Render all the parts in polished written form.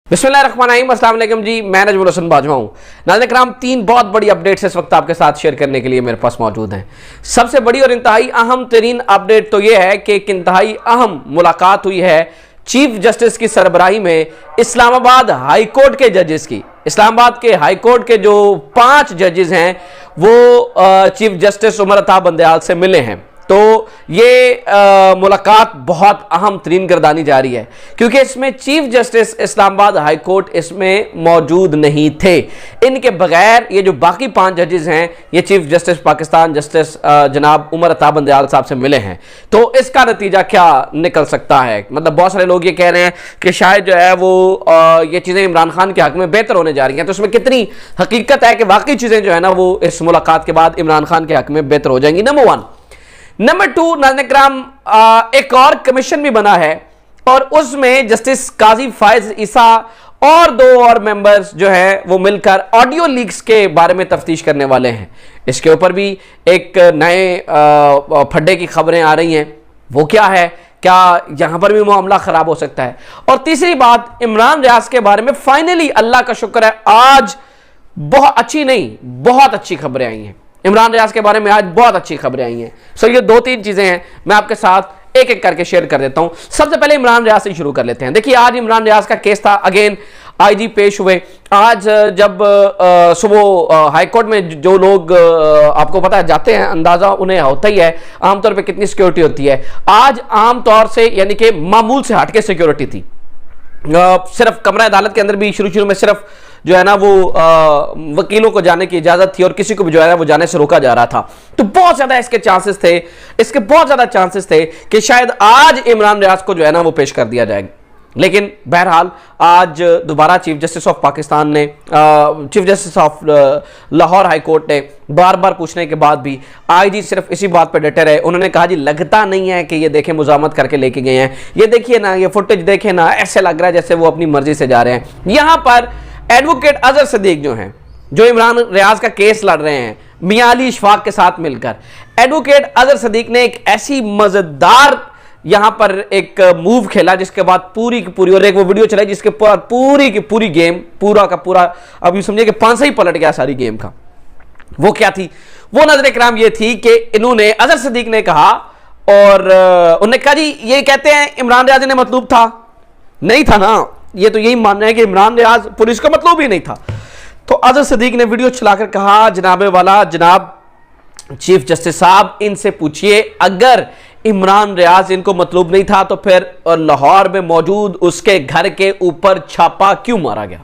बिस्मिल्लाहिर्रहमानिर्रहीम, अस्सलाम वालेकुम जी। मैं नजमुल हसन बाजवा हूँ। नाज़रीन किराम, 3 बहुत बड़ी अपडेट्स इस वक्त आपके साथ शेयर करने के लिए मेरे पास मौजूद हैं। सबसे बड़ी और इंतहाई अहम तरीन अपडेट तो यह है कि एक इंतहाई अहम मुलाकात हुई है चीफ जस्टिस की सरबराही में इस्लामाबाद हाई कोर्ट के जजेस की। इस्लामाबाद के हाई कोर्ट के जो 5 जजेस हैं वो चीफ जस्टिस उमर अता बंदयाल से मिले हैं। तो ये मुलाकात बहुत अहम तरीन गर्दानी जा रही है क्योंकि इसमें chief justice Islamabad High court इसमें मौजूद नहीं थे। इनके बगैर ये जो बाकी 5 जजेस हैं ये चीफ जस्टिस पाकिस्तान जस्टिस जनाब उमर अता बंदयाल साहब से मिले हैं। तो इसका नतीजा क्या निकल सकता है? मतलब बहुत सारे लोग ये कह रहे हैं कि शायद जो है वो ये चीज़ें इमरान खान के हक में बेहतर होने जा रही हैं। तो उसमें कितनी हकीकत है कि वाकई चीज़ें जो है ना वो इस मुलाकात के बाद इमरान खान के हक में बेहतर हो जाएंगी? नंबर 1। नंबर 2, नाज़रीन किराम, एक और कमीशन भी बना है और उसमें जस्टिस काजी फायज ईसा और 2 और मेंबर्स जो है वो मिलकर ऑडियो लीक्स के बारे में तफ्तीश करने वाले हैं। इसके ऊपर भी एक नए फड्डे की खबरें आ रही हैं। वो क्या है, क्या यहां पर भी मामला खराब हो सकता है? और तीसरी बात, इमरान रियाज के बारे में फाइनली अल्लाह का शुक्र है आज बहुत अच्छी नहीं बहुत अच्छी खबरें आई हैं। इमरान रियाज के बारे में आज बहुत अच्छी खबरें आई हैं। सो ये 2-3 चीजें हैं, मैं आपके साथ एक एक करके शेयर कर देता हूं। सबसे पहले इमरान रियाज से शुरू कर लेते हैं। देखिए, आज इमरान रियाज का केस था, अगेन आईजी पेश हुए। आज जब सुबह हाईकोर्ट में जो लोग आपको पता है जाते हैं, अंदाजा उन्हें होता ही है आमतौर पर कितनी सिक्योरिटी होती है। आज आमतौर से यानी कि मामूल से हटके सिक्योरिटी थी। सिर्फ कमरा अदालत के अंदर भी शुरू में सिर्फ जो है ना वो वकीलों को जाने की इजाजत थी और किसी को भी जो है ना वो जाने से रोका जा रहा था। तो बहुत ज्यादा इसके बहुत ज्यादा चांसेस थे कि शायद आज इमरान रियाज को जो है ना वो पेश कर दिया जाएगा। लेकिन बहरहाल आज दोबारा चीफ जस्टिस ऑफ पाकिस्तान ने chief justice of Lahore high court ने बार बार पूछने के बाद भी आईजी सिर्फ इसी बात पर डटे रहे। उन्होंने कहा जी लगता नहीं है कि ये देखें मुजामत करके लेके गए हैं, ये देखिए ना, ये फुटेज देखें ना, ऐसे लग रहा है जैसे वो अपनी मर्जी से जा रहे हैं। यहां पर एडवोकेट अजहर सदीक जो हैं, जो इमरान रियाज का केस लड़ रहे हैं मियां अली इशफाक के साथ मिलकर, एडवोकेट अजहर सदीक ने एक ऐसी मजेदार यहां पर एक मूव खेला जिसके बाद पूरी की पूरी, और एक वो वीडियो चलाई जिसके बाद पूरी की पूरी गेम पूरा का पूरा अब यूं समझिए कि 5 ही पलट गया सारी गेम का। वो क्या थी? वो नजर इकराम ये थी कि इन्होंने अजहर सदीक ने कहा और उन्होंने कहा जी ये कहते हैं इमरान रियाज ने मतलूब था, नहीं था ना, ये तो यही मानना है कि इमरान रियाज पुलिस का मतलब ही नहीं था। तो अजहर सदीक ने वीडियो चलाकर कहा जनाब चीफ जस्टिस साहब इनसे पूछिए अगर इमरान रियाज इनको मतलब नहीं था तो फिर लाहौर में मौजूद उसके घर के ऊपर छापा क्यों मारा गया?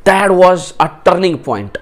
That was a turning point.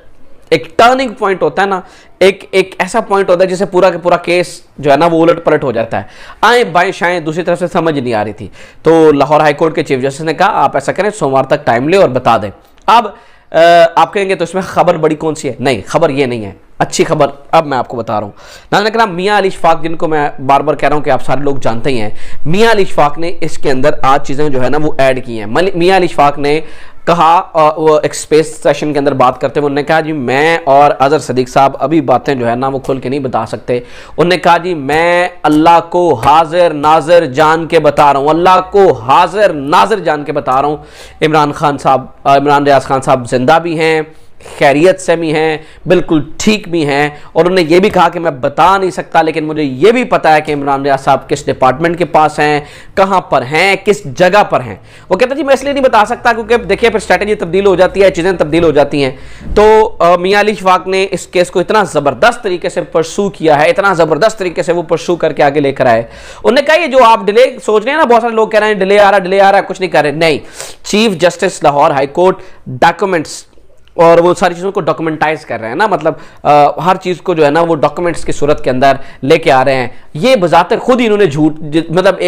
एक टर्निंग पॉइंट होता है ना, एक ऐसा पॉइंट होता है जिसे पूरा का पूरा केस जो है ना वो उलट पलट हो जाता है। आए बाएं शाएं दूसरी तरफ से समझ नहीं आ रही थी। तो लाहौर हाईकोर्ट के चीफ जस्टिस ने कहा आप ऐसा करें, सोमवार तक टाइम ले और बता दें। अब आप कहेंगे तो इसमें खबर बड़ी कौन सी है? नहीं, खबर ये नहीं है, अच्छी खबर अब मैं आपको बता रहा हूं। नाज़रीन किराम, मियां अली इशफाक, जिनको मैं बार बार कह रहा हूं कि आप सारे लोग जानते ही हैं, मियां अली इशफाक ने इसके अंदर आज चीज़ें जो है ना वो ऐड की हैं। मियां अली इशफाक ने कहा वो एक स्पेस सेशन के अंदर बात करते हुए उन्होंने कहा जी मैं और अजहर सदीक साहब अभी बातें जो है ना वो खुल के नहीं बता सकते। उन्होंने कहा जी मैं अल्लाह को हाजिर नाजिर जान के बता रहा हूँ, अल्लाह को हाजिर नाजिर जान के बता रहा हूँ इमरान रियाज खान साहब जिंदा भी हैं, खैरियत से भी हैं, बिल्कुल ठीक भी हैं। और उन्होंने ये भी कहा कि मैं बता नहीं सकता लेकिन मुझे ये भी पता है कि इमरान रियाज साहब किस डिपार्टमेंट के पास हैं, कहां पर हैं, किस जगह पर हैं। वो कहता जी मैं इसलिए नहीं बता सकता क्योंकि देखिए फिर स्ट्रैटेजी तब्दील हो जाती है, चीज़ें तब्दील हो जाती हैं। तो मियां अली इशफाक ने इस केस को इतना ज़बरदस्त तरीके से परसू किया है, इतना ज़बरदस्त तरीके से वो परसू करके आगे लेकर आए। उन्होंने कहा ये जो आप डिले सोच रहे हैं ना, बहुत सारे लोग कह रहे हैं डिले आ रहा है, कुछ नहीं कर रहे। नहीं, chief justice Lahore high court documents और वो सारी चीज़ों को डॉक्यूमेंटाइज कर रहे हैं ना, मतलब हर चीज़ को जो है ना वो डॉक्यूमेंट्स की सूरत के अंदर लेके आ रहे हैं। ये बजाते खुद ही इन्होंने झूठ, मतलब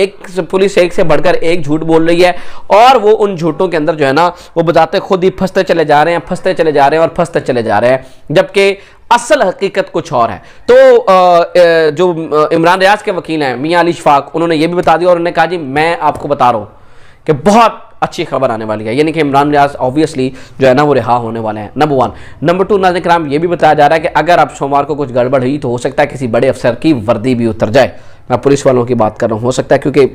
पुलिस एक से बढ़कर एक झूठ बोल रही है और वो उन झूठों के अंदर जो है ना वो बजाते खुद ही फंसते चले जा रहे हैं, जबकि असल हकीकत कुछ और है। तो जो इमरान रियाज के वकील हैं मियां अली इशफाक, उन्होंने ये भी बता दिया और उन्होंने कहा जी मैं आपको बता रहा हूँ कि बहुत अच्छी खबर आने वाली है, यानी कि इमरान रियाज ऑब्वियसली जो है ना वो रिहा होने वाले हैं। नंबर 1। नंबर 2, नाज़रीन किराम, ये भी बताया जा रहा है कि अगर अब सोमवार को कुछ गड़बड़ हुई तो हो सकता है किसी बड़े अफसर की वर्दी भी उतर जाए। मैं पुलिस वालों की बात कर रहा हूँ, हो सकता है क्योंकि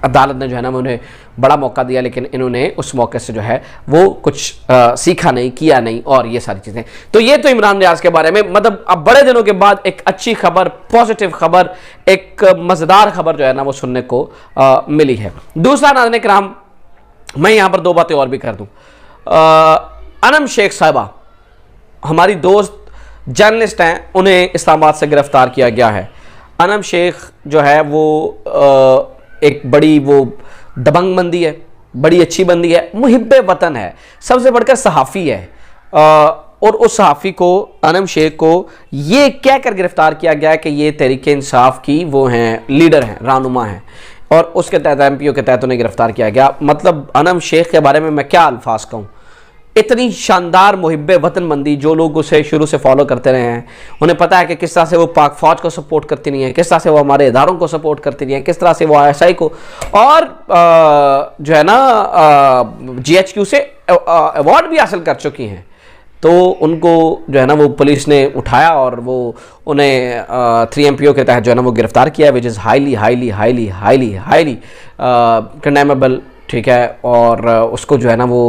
अदालत ने जो है ना उन्हें बड़ा मौका दिया, लेकिन इन्होंने उस मौके से जो है वो कुछ सीखा नहीं, किया नहीं, और ये सारी चीज़ें। तो ये तो इमरान रियाज के बारे में, मतलब अब बड़े दिनों के बाद एक अच्छी खबर, पॉजिटिव खबर, एक मज़ेदार खबर जो है ना वो सुनने को मिली है। दूसरा नाज़रीन किराम, मैं यहाँ पर दो बातें और भी कर दूँ। अनम शेख साहिबा हमारी दोस्त जर्नलिस्ट हैं, उन्हें इस्लामाबाद से गिरफ्तार किया गया है। अनम शेख जो है वो एक बड़ी वो दबंग बंदी है, बड़ी अच्छी बंदी है, मुहिब्बे वतन है, सबसे बढ़कर सहाफ़ी है। और उस सहाफ़ी को, अनम शेख को ये कह कर गिरफ्तार किया गया है कि ये तहरीक इंसाफ की वो हैं, लीडर हैं, रहनुमा हैं, और उसके तहत MPO के तहत उन्हें गिरफ्तार किया गया। मतलब अनम शेख के बारे में मैं क्या अल्फाज कहूँ, इतनी शानदार मुहिब्बे वतनबंदी, जो लोग उसे शुरू से फॉलो करते रहे हैं उन्हें पता है कि किस तरह से वो पाक फ़ौज को सपोर्ट करती नहीं है, किस तरह से वो हमारे इदारों को सपोर्ट करती नहीं है, किस तरह से वो ISI को, और जो है ना GHQ से अवार्ड भी हासिल कर चुकी हैं। तो उनको जो है ना वो पुलिस ने उठाया और वो उन्हें 3 MPO के तहत जो है ना वो गिरफ्तार किया, which is highly highly highly highly highly condemnable, ठीक है। और उसको जो है ना वो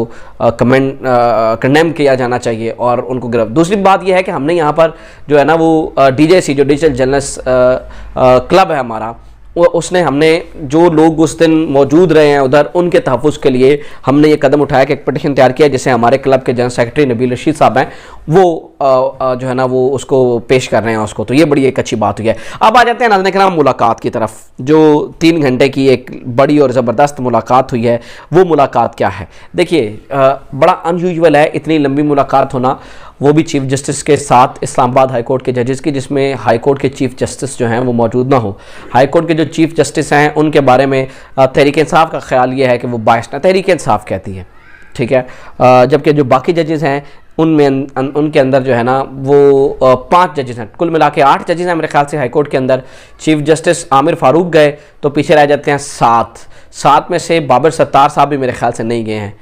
कंडेम किया जाना चाहिए और उनको गिरफ्तार। दूसरी बात यह है कि हमने यहाँ पर जो है ना वो DJC, जो डिजिटल जर्नलिस्ट क्लब है हमारा, उसने हमने जो लोग उस दिन मौजूद रहे हैं उधर, उनके तहफ़्फ़ुज़ के लिए हमने ये कदम उठाया कि एक पटिशन तैयार किया, जिसे हमारे क्लब के जनरल सेक्रेटरी नबील रशीद साहब हैं, वो जो है ना वो उसको पेश कर रहे हैं उसको। तो ये बड़ी एक अच्छी बात हुई है। अब आ जाते हैं नाज़रीन किराम मुलाकात की तरफ, जो 3 घंटे की एक बड़ी और ज़बरदस्त मुलाकात हुई है। वो मुलाकात क्या है? देखिए, बड़ा अनयूजुअल है इतनी लंबी मुलाकात होना, वो भी चीफ़ जस्टिस के साथ, इस्लामाबाद हाई कोर्ट के जजेस की, जिसमें हाई कोर्ट के चीफ़ जस्टिस जो हैं वो मौजूद ना हो। हाई कोर्ट के जो चीफ़ जस्टिस हैं उनके बारे में तहरीक इंसाफ का ख्याल ये है कि वो बायस ना, तहरीक इंसाफ कहती है, ठीक है। जबकि जो बाकी जजेस हैं उनमें उनके अंदर जो है ना वो 5 जजेस हैं, कुल मिला के 8 जजेस हैं मेरे ख्याल से हाई कोर्ट के अंदर। चीफ़ जस्टिस आमिर फ़ारूक गए तो पीछे रह जाते हैं 7 में से बाबर सत्तार साहब भी मेरे ख्याल से नहीं गए हैं।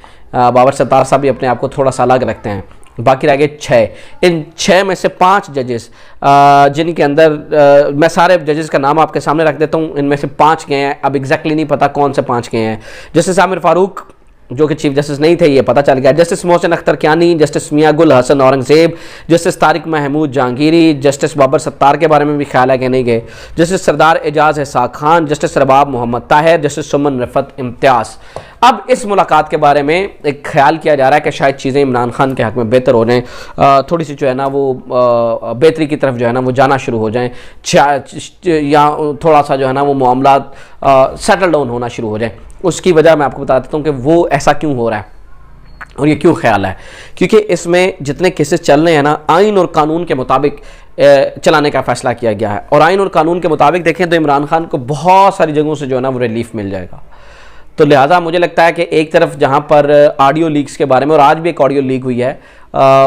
बाबर सत्तार साहब भी अपने आप को थोड़ा सा अलग रखते हैं। बाकी रह गए 6। इन 6 में से 5 जजेस, जिनके अंदर मैं सारे जजेस का नाम आपके सामने रख देता हूँ, इनमें से 5 गए हैं। अब एग्जैक्टली नहीं पता कौन से 5 गए हैं। जस्टिस आमिर फ़ारूक जो कि चीफ जस्टिस नहीं थे, ये पता चल गया। जस्टिस मोहसिन अख्तर कियानी, जस्टिस मियां गुल हसन औरंगज़ेब, जस्टिस तारिक महमूद जहांगीरी, जस्टिस बाबर सत्तार के बारे में भी ख्याल है कि नहीं गए, जस्टिस सरदार एजाज एहसान खान, जस्टिस रबाब मोहम्मद ताहिर, जस्टिस सुमन रफ़त इम्तियाज़। अब इस मुलाकात के बारे में एक ख्याल किया जा रहा है कि शायद चीज़ें इमरान खान के हक़ में बेहतर हो जाएँ, थोड़ी सी जो है ना वो बेहतरी की तरफ जो है ना वो जाना शुरू हो जाएँ, या थोड़ा सा जो है ना वो मामला सेटल डाउन होना शुरू हो जाए। उसकी वजह मैं आपको बता देता हूँ कि वो ऐसा क्यों हो रहा है और ये क्यों ख्याल है। क्योंकि इसमें जितने केसेस चल रहे हैं ना, आइन और कानून के मुताबिक चलाने का फ़ैसला किया गया है। और आइन और कानून के मुताबिक देखें तो इमरान खान को बहुत सारी जगहों से जो है ना वो रिलीफ मिल जाएगा। तो लिहाजा मुझे लगता है कि एक तरफ जहाँ पर ऑडियो लीक्स के बारे में, और आज भी एक ऑडियो लीक हुई है,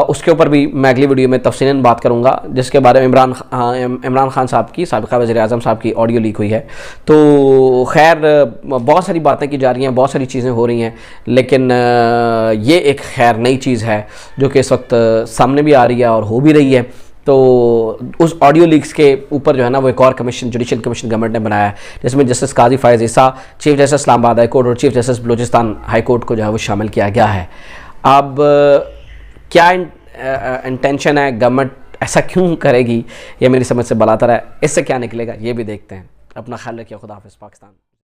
उसके ऊपर भी मैं अगली वीडियो में तफसीलन बात करूँगा, जिसके बारे में इमरान खान साहब की, साबिक़ा वज़ीर आज़म साहब की ऑडियो लीक हुई है। तो खैर बहुत सारी बातें की जा रही हैं, बहुत सारी चीज़ें हो रही हैं, लेकिन ये एक खैर नई चीज़ है जो कि इस वक्त सामने भी आ रही है और हो भी रही है। तो उस ऑडियो लीक्स के ऊपर जो है ना वो एक और कमीशन, जुडिशल कमीशन गवर्नमेंट ने बनाया है, जिसमें justice Qazi Faez Isa, chief justice Islamabad High Court और chief justice Balochistan High Court को जो है वो शामिल किया गया है। अब क्या इंटेंशन है, गवर्नमेंट ऐसा क्यों करेगी, ये मेरी समझ से बालातर है। इससे क्या निकलेगा ये भी देखते हैं। अपना ख्याल रखिए। खुदा हाफ़िज़। पाकिस्तान।